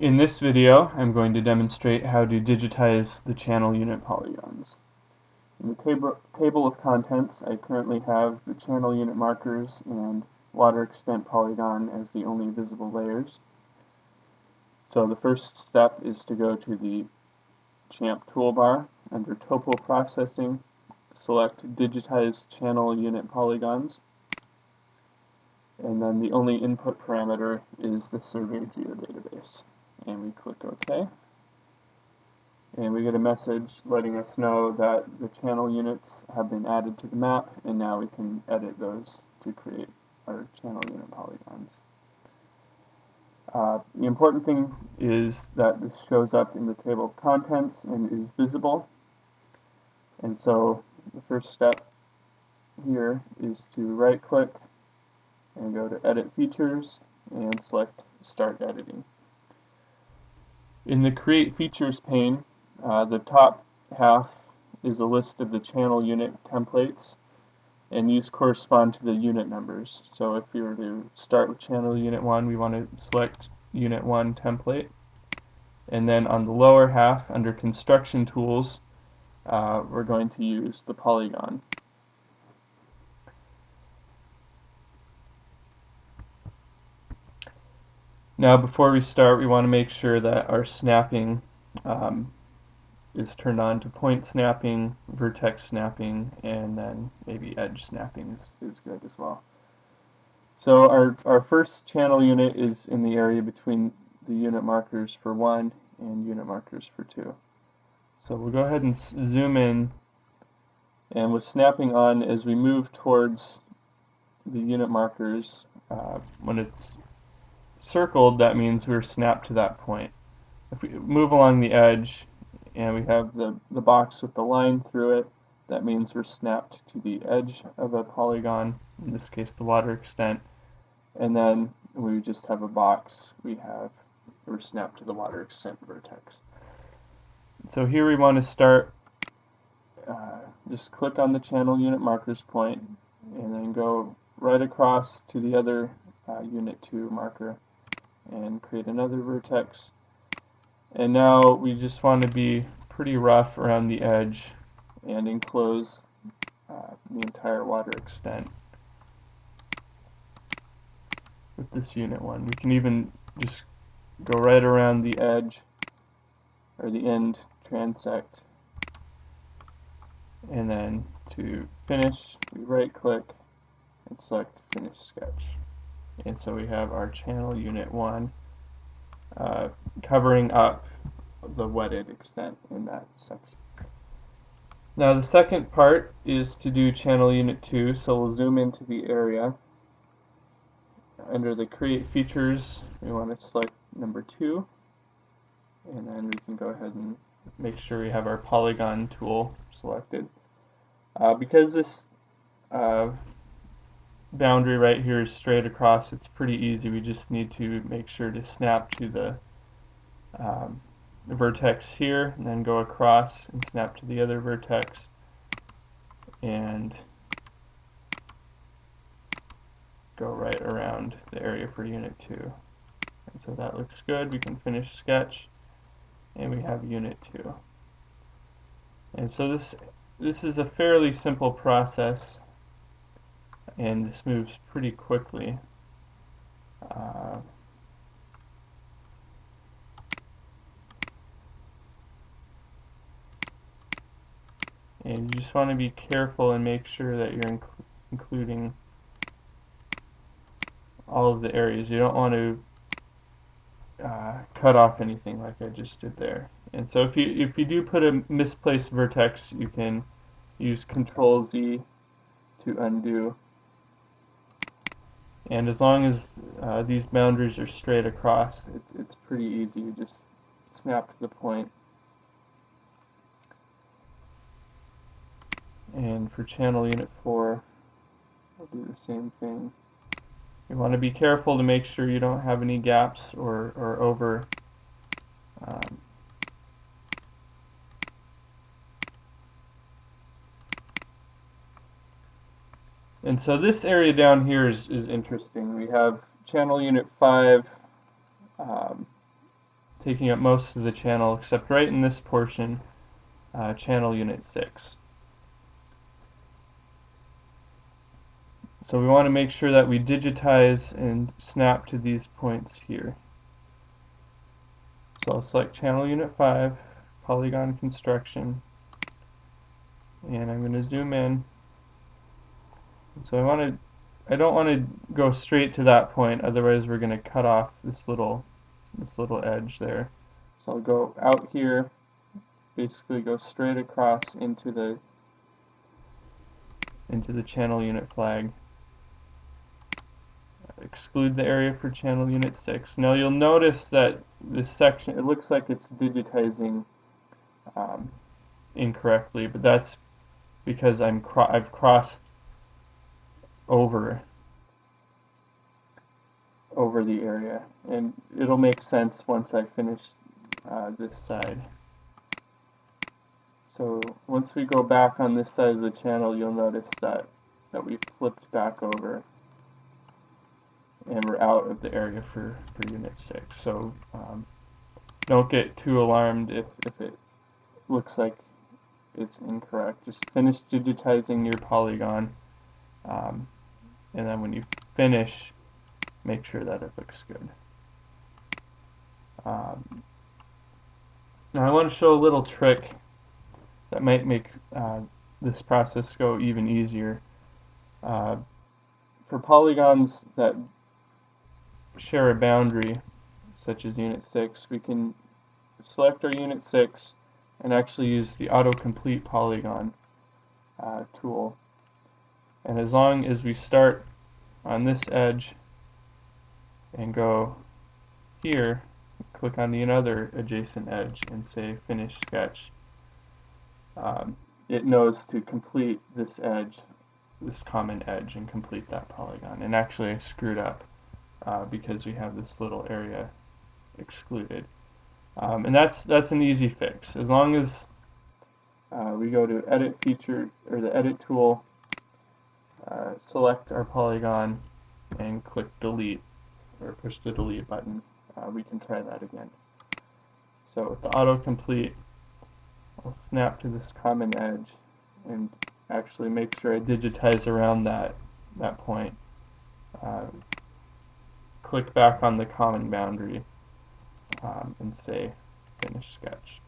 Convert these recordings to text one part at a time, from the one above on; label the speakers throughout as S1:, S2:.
S1: In this video, I'm going to demonstrate how to digitize the channel unit polygons. In the table of contents, I currently have the channel unit markers and water extent polygon as the only visible layers. So the first step is to go to the CHaMP Toolbar. Under Topo Processing, select Digitize Channel Unit Polygons, and then the only input parameter is the survey geodatabase. And we click OK. And we get a message letting us know that the channel units have been added to the map, and now we can edit those to create our channel unit polygons. The important thing is that this shows up in the table of contents and is visible. And so the first step here is to right-click and go to Edit Features and select Start Editing. In the Create Features pane, the top half is a list of the channel unit templates, and these correspond to the unit numbers. So if we were to start with channel unit 1, we want to select unit 1 template. And then on the lower half, under construction tools, we're going to use the polygon. Now before we start, we want to make sure that our snapping is turned on to point snapping, vertex snapping, and then maybe edge snapping is good as well. So our first channel unit is in the area between the unit markers for 1 and unit markers for 2. So we'll go ahead and zoom in, and with snapping on, as we move towards the unit markers, when it's circled, that means we're snapped to that point. If we move along the edge and we have the box with the line through it, that means we're snapped to the edge of a polygon, in this case the water extent, and then we just have a box, we're snapped to the water extent vertex. So here we want to start, just click on the channel unit markers point and then go right across to the other unit 2 marker and create another vertex. And now we just want to be pretty rough around the edge and enclose the entire water extent with this unit 1. We can even just go right around the edge or the end transect, and then to finish we right click and select Finish Sketch. And so we have our channel unit 1 covering up the wetted extent in that section. Now the second part is to do channel unit 2, so we'll zoom into the area. Under the Create Features, we want to select number 2, and then we can go ahead and make sure we have our polygon tool selected. Because this boundary right here is straight across, it's pretty easy. We just need to make sure to snap to the vertex here, and then go across and snap to the other vertex, and go right around the area for unit 2. And so that looks good. We can finish sketch, and we have unit 2. And so this is a fairly simple process, and this moves pretty quickly. And you just want to be careful and make sure that you're including all of the areas. You don't want to cut off anything like I just did there. And so if you do put a misplaced vertex, you can use Control-Z to undo. And as long as these boundaries are straight across, it's pretty easy. You just snap to the point. And for channel unit 4, I'll do the same thing. You want to be careful to make sure you don't have any gaps or over and so this area down here is interesting. We have channel unit 5 taking up most of the channel, except right in this portion, channel unit 6. So we want to make sure that we digitize and snap to these points here. So I'll select channel unit 5, polygon construction, and I'm going to zoom in. So I don't want to go straight to that point, otherwise we're going to cut off this little edge there. So I'll go out here, basically go straight across into the channel unit flag. Exclude the area for channel unit 6. Now you'll notice that this section, it looks like it's digitizing incorrectly, but that's because I've crossed over the area, and it'll make sense once I finish this side. So once we go back on this side of the channel, you'll notice that we flipped back over and we're out of the area for unit 6. So don't get too alarmed if it looks like it's incorrect. Just finish digitizing your polygon, and then when you finish, make sure that it looks good. Now I want to show a little trick that might make this process go even easier. For polygons that share a boundary, such as unit 6, we can select our unit 6 and actually use the autocomplete polygon tool. And as long as we start on this edge and go here, click on the another adjacent edge and say finish sketch, it knows to complete this edge, this common edge, and complete that polygon. And actually I screwed up because we have this little area excluded. And that's an easy fix. As long as we go to edit feature, or the edit tool, select our polygon and click delete, or push the delete button, we can try that again. So with the autocomplete, I'll snap to this common edge and actually make sure I digitize around that point. Click back on the common boundary and say finish sketch.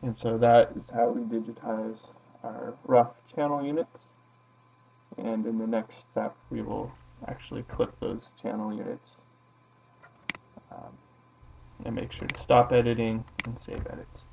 S1: And so that is how we digitize our rough channel units. And in the next step, we will actually clip those channel units and make sure to stop editing and save edits.